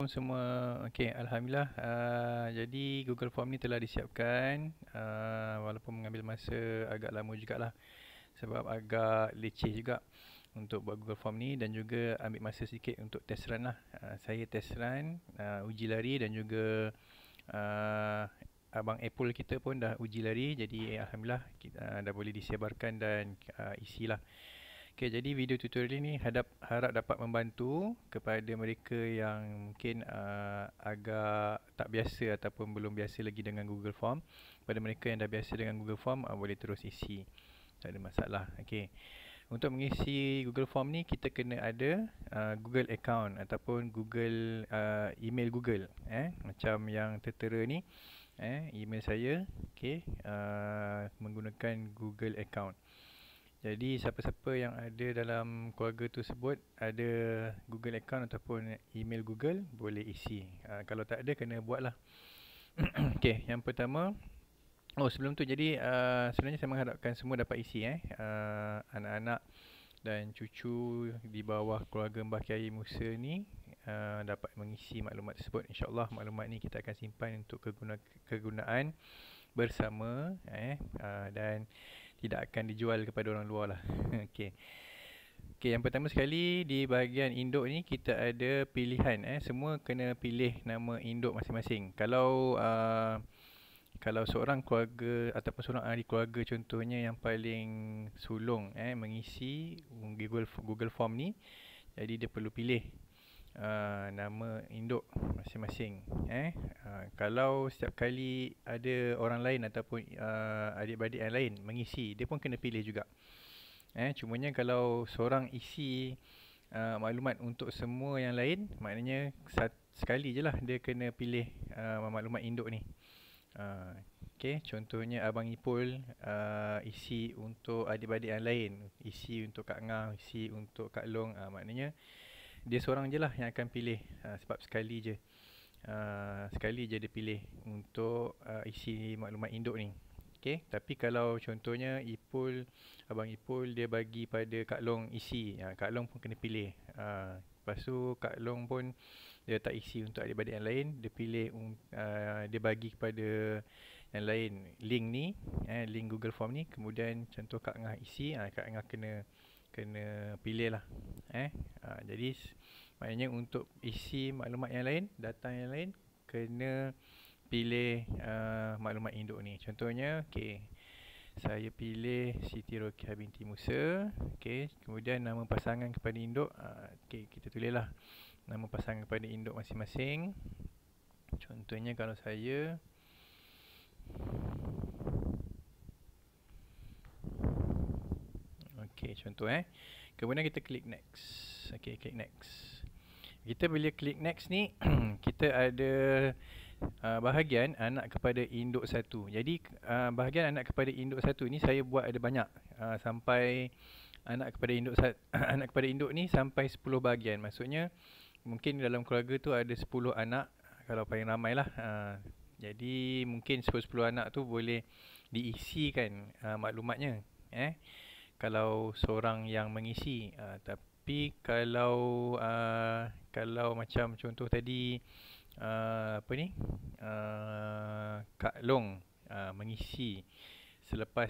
Semua okey, alhamdulillah. Jadi Google Form ni telah disiapkan, walaupun mengambil masa agak lama jugalah sebab agak leceh juga untuk buat Google Form ni, dan juga ambil masa sikit untuk test run lah. Saya test run, uji lari, dan juga abang Apple kita pun dah uji lari. Jadi alhamdulillah kita dah boleh disebarkan dan isilah. Okay, jadi video tutorial ini harap dapat membantu kepada mereka yang mungkin agak tak biasa ataupun belum biasa lagi dengan Google Form. Pada mereka yang dah biasa dengan Google Form, boleh terus isi, tak ada masalah. Okay. Untuk mengisi Google Form ni, kita kena ada Google account ataupun Google email Google. Macam yang tertera ni, email saya, okay, menggunakan Google account. Jadi siapa-siapa yang ada dalam keluarga tersebut ada Google account ataupun email Google, boleh isi. Kalau tak ada, kena buat lah. Okay, yang pertama, sebelum tu, jadi sebenarnya saya mengharapkan semua dapat isi, anak-anak dan cucu di bawah keluarga Mbah Kiai Musa ni dapat mengisi maklumat tersebut. InsyaAllah maklumat ni kita akan simpan untuk kegunaan bersama, dan tidak akan dijual kepada orang luar lah. Okey. Okey, yang pertama sekali, di bahagian induk ni kita ada pilihan, semua kena pilih nama induk masing-masing. Kalau seorang keluarga ataupun seorang ahli keluarga contohnya yang paling sulung mengisi Google Form ni, jadi dia perlu pilih nama induk masing-masing. Kalau setiap kali ada orang lain ataupun adik-beradik yang lain mengisi, dia pun kena pilih juga. Cumanya kalau seorang isi maklumat untuk semua yang lain, maknanya sekali je lah dia kena pilih maklumat induk ni. Okay, contohnya Abang Ipul isi untuk adik-beradik yang lain, isi untuk Kak Ngah, isi untuk Kak Long, maknanya dia seorang je lah yang akan pilih, sebab sekali je dia pilih untuk isi maklumat induk ni. Okay, tapi kalau contohnya Abang Ipul dia bagi pada Kak Long isi, Kak Long pun kena pilih. Lepas tu Kak Long pun dia tak isi untuk adik-beradik yang lain, dia pilih dia bagi kepada yang lain link ni, link Google Form ni. Kemudian contoh Kak Ngah isi, Kak Ngah kena pilih lah. Jadi maknanya untuk isi maklumat yang lain, data yang lain, kena pilih maklumat induk ni. Contohnya, okay, saya pilih Siti Rokiah binti Musa. Okay, kemudian nama pasangan kepada induk, okay, kita tulislah nama pasangan kepada induk masing-masing. Contohnya kalau saya, okay, contoh kemudian kita klik next. Okay, klik next. Kita bila klik next ni kita ada bahagian anak kepada induk satu. Jadi bahagian anak kepada induk satu ni saya buat ada banyak, sampai anak kepada induk anak kepada induk ni sampai 10 bahagian. Maksudnya mungkin dalam keluarga tu ada 10 anak kalau paling ramai lah. Jadi mungkin 10 anak tu boleh diisikan maklumatnya, kalau seorang yang mengisi. Tapi kalau macam contoh tadi, Kak Long mengisi selepas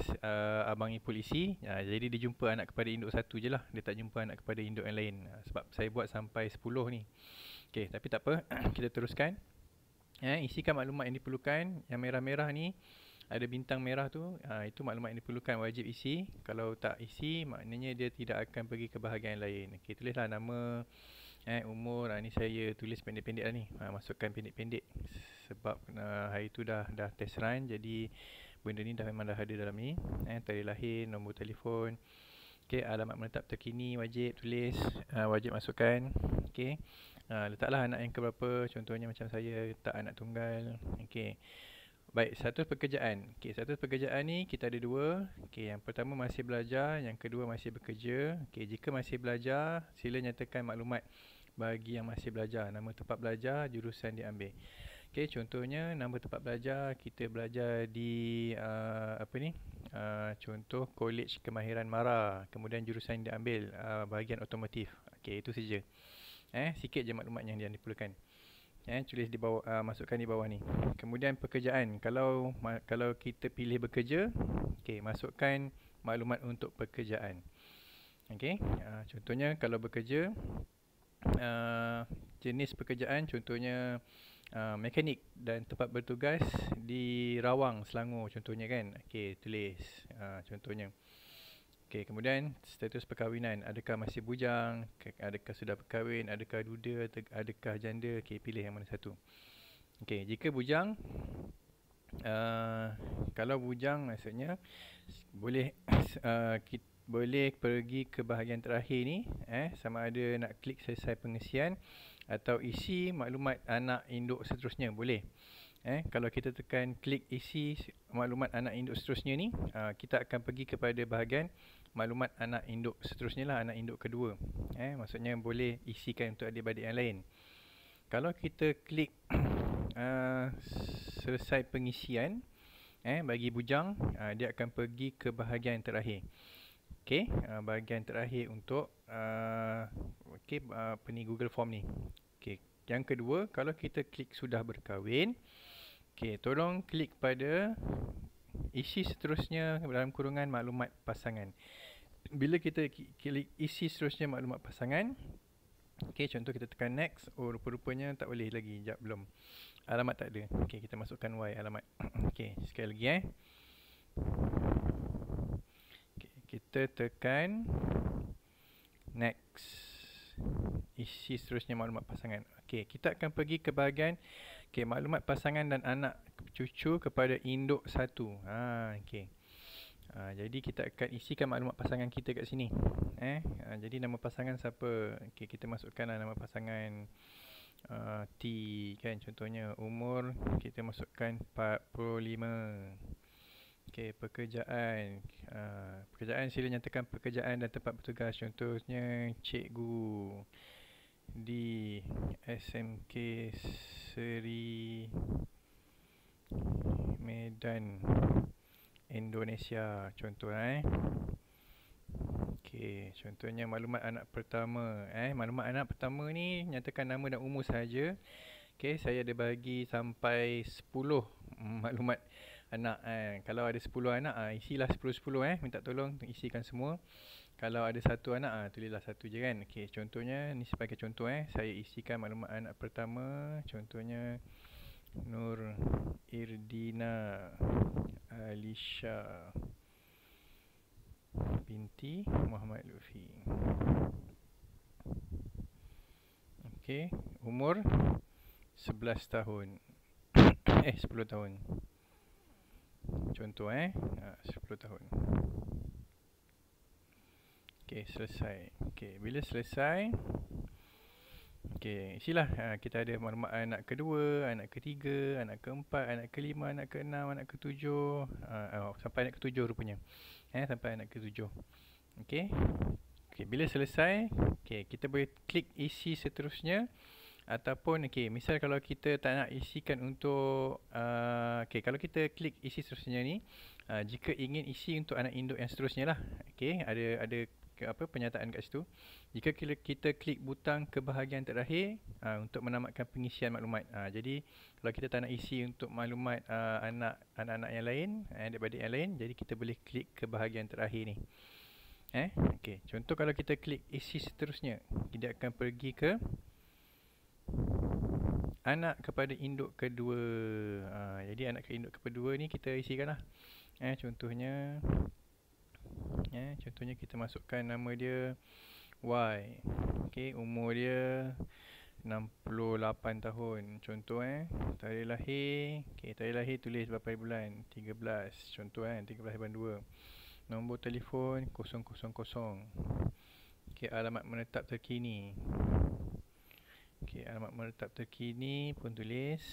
Abang Ipul isi, jadi dia jumpa anak kepada induk satu je lah, dia tak jumpa anak kepada induk yang lain, sebab saya buat sampai 10 ni. Okay, tapi tak apa. Kita teruskan. Isikan maklumat yang diperlukan. Yang merah-merah ni ada bintang merah tu, itu maklumat yang diperlukan, wajib isi. Kalau tak isi, maknanya dia tidak akan pergi ke bahagian lain. Okay, tulislah nama, umur. Ni saya tulis pendek-pendek lah ni, masukkan pendek-pendek sebab hari tu dah test run, jadi benda ni memang dah ada dalam ni. Tarikh lahir, nombor telefon, okay, alamat menetap terkini wajib tulis, wajib masukkan. Okay, letaklah anak yang keberapa. Contohnya macam saya letak anak tunggal. Okay, baik, status pekerjaan. Okay, status pekerjaan ni kita ada dua. Okay, yang pertama masih belajar, yang kedua masih bekerja. Okay, jika masih belajar, sila nyatakan maklumat bagi yang masih belajar. Nama tempat belajar, jurusan diambil. Okay, contohnya nama tempat belajar, kita belajar di contoh College Kemahiran Mara. Kemudian jurusan yang diambil bahagian otomotif. Okay, itu saja. Sikit je maklumat yang diperlukan. Tulis di bawah, masukkan di bawah ni. Kemudian pekerjaan, kalau kita pilih bekerja, masukkan maklumat untuk pekerjaan. Contohnya kalau bekerja, jenis pekerjaan contohnya mekanik dan tempat bertugas di Rawang, Selangor contohnya kan. Tulis contohnya. Kemudian status perkahwinan, adakah masih bujang, adakah sudah berkahwin, adakah duda, adakah janda. Pilih yang mana satu. Jika bujang, kalau bujang maksudnya boleh boleh pergi ke bahagian terakhir ni, sama ada nak klik selesai pengisian atau isi maklumat anak induk seterusnya, boleh. Kalau kita tekan klik isi maklumat anak induk seterusnya ni, kita akan pergi kepada bahagian maklumat anak induk seterusnya lah, anak induk kedua. Maksudnya boleh isikan untuk adik-adik yang lain. Kalau kita klik selesai pengisian bagi bujang, dia akan pergi ke bahagian terakhir. Bahagian terakhir untuk Google Form ni. Yang kedua, kalau kita klik sudah berkahwin, tolong klik pada isi seterusnya dalam kurungan maklumat pasangan. Bila kita klik isi seterusnya maklumat pasangan, contoh kita tekan next, rupa-rupanya tak boleh lagi, sekejap belum. Alamat tak ada. Kita masukkan Y alamat. Sekali lagi kita tekan next, isi seterusnya maklumat pasangan. Kita akan pergi ke bahagian maklumat pasangan dan anak cucu kepada induk 1. Jadi kita akan isikan maklumat pasangan kita kat sini. Jadi nama pasangan siapa? Kita masukkan nama pasangan T kan, contohnya umur kita masukkan 45. Pekerjaan, pekerjaan sila nyatakan pekerjaan dan tempat bertugas, contohnya cikgu di SMK Seri Medan, Indonesia, contoh. Contohnya maklumat anak pertama. Maklumat anak pertama ni nyatakan nama dan umur sahaja. Saya ada bagi sampai 10 maklumat anak. Kalau ada 10 anak, isilah 10-10. Minta tolong isikan semua. Kalau ada satu anak, tulislah satu je kan. Contohnya ni sebagai contoh. Saya isikan maklumat anak pertama, contohnya Nur Irdina Alisha binti Muhammad Lutfi. Umur 11 tahun. 10 tahun. Contoh 10 tahun. Selesai. Bila selesai, isilah. Kita ada maklumat anak kedua, anak ketiga, anak keempat, anak kelima, anak keenam, anak ketujuh, sampai anak ketujuh rupanya. Sampai anak ketujuh. Bila selesai, kita boleh klik isi seterusnya. Ataupun misal kalau kita tak nak isikan untuk kalau kita klik isi seterusnya ni, jika ingin isi untuk anak induk yang seterusnya lah, ada penyataan kat situ. Jika kita klik butang ke bahagian terakhir untuk menamatkan pengisian maklumat. Jadi kalau kita tak nak isi untuk maklumat anak-anak yang lain, adik-adik yang lain, jadi kita boleh klik ke bahagian terakhir ni. Contoh kalau kita klik isi seterusnya, kita akan pergi ke anak kepada induk kedua. Jadi anak ke induk kedua ni kita isikan lah. Contohnya kita masukkan nama dia Y. Umur dia 68 tahun. Contoh tarikh lahir. Tarikh lahir tulis berapa bulan? 13. Contoh 13/2. Nombor telefon 000. Alamat menetap terkini. Alamat menetap terkini pun tulis.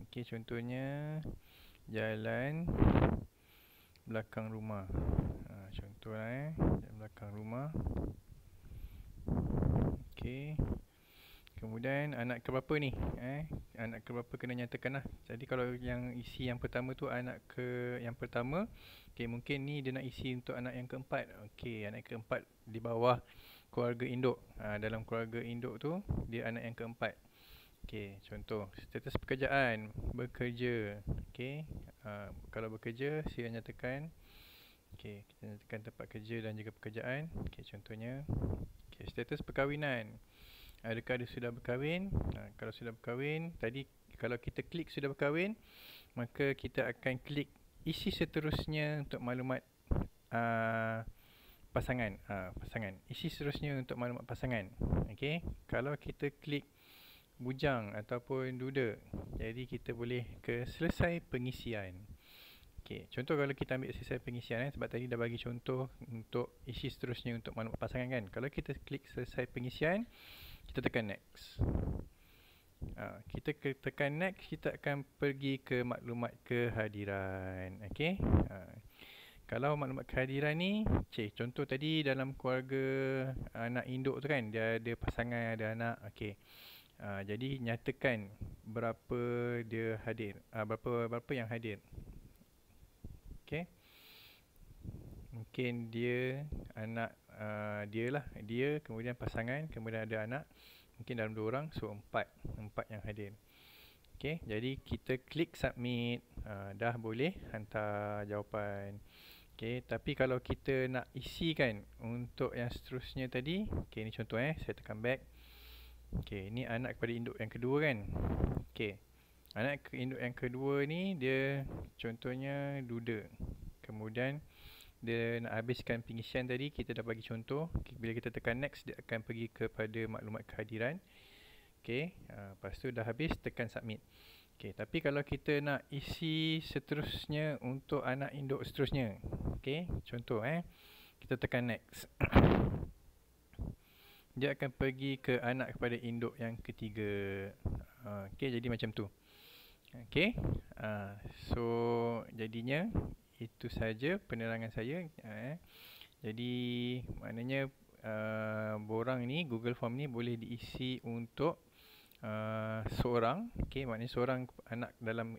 Contohnya jalan belakang rumah. Contoh jalan belakang rumah. Kemudian anak keberapa ni? Anak keberapa kena nyatakan lah. Jadi kalau yang isi yang pertama tu anak yang pertama, mungkin ni dia nak isi untuk anak yang keempat. Anak keempat di bawah keluarga induk. Dalam keluarga induk tu dia anak yang keempat. Okey, contoh status pekerjaan, bekerja. Okey, kalau bekerja sila nyatakan. Okey, kita nyatakan tempat kerja dan juga pekerjaan. Okey, contohnya. Okey, status perkahwinan. Adakah dia sudah berkahwin? Kalau sudah berkahwin, tadi kalau kita klik sudah berkahwin, maka kita akan klik isi seterusnya untuk maklumat pasangan. Pasangan. Isi seterusnya untuk maklumat pasangan. Okey, kalau kita klik bujang ataupun duda, jadi kita boleh ke selesai pengisian. Okey, contoh kalau kita ambil selesai pengisian sebab tadi dah bagi contoh untuk isi seterusnya untuk maklumat pasangan kan. Kalau kita klik selesai pengisian, kita tekan next. Kita tekan next, kita akan pergi ke maklumat kehadiran. Okey. Kalau maklumat kehadiran ni, contoh tadi dalam keluarga anak induk tu kan, dia ada pasangan, ada anak. Okey. Jadi nyatakan berapa dia hadir, berapa yang hadir. Okey. Mungkin dia anak dia kemudian pasangan, kemudian ada anak. Mungkin dalam 2 orang, so 4 yang hadir. Okey, jadi kita klik submit, dah boleh hantar jawapan. Okey, tapi kalau kita nak isi kan untuk yang seterusnya tadi, okey ni contoh saya tekan back. Okey, ni anak kepada induk yang kedua kan. Okey. Anak induk yang kedua ni dia contohnya duda. Kemudian dia nak habiskan pengisian tadi, kita dah bagi contoh. Bila kita tekan next, dia akan pergi kepada maklumat kehadiran. Okey, lepas tu dah habis, tekan submit. Okey, tapi kalau kita nak isi seterusnya untuk anak induk seterusnya. Okey, contoh kita tekan next. Dia akan pergi ke anak kepada induk yang ketiga. Okey, jadi macam tu. Okey, so jadinya itu saja penerangan saya. Jadi maknanya borang ni, Google Form ni boleh diisi untuk seorang. Okey, maknanya seorang anak dalam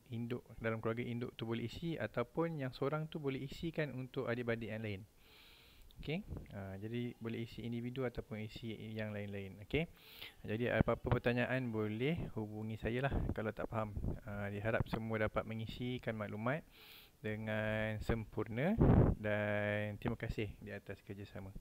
keluarga induk tu boleh isi, ataupun yang seorang tu boleh isikan untuk adik-beradik yang lain. Okey, jadi boleh isi individu ataupun isi yang lain-lain. Okey, jadi apa-apa pertanyaan boleh hubungi saya lah kalau tak faham. Diharap semua dapat mengisikan maklumat dengan sempurna, dan terima kasih di atas kerjasama.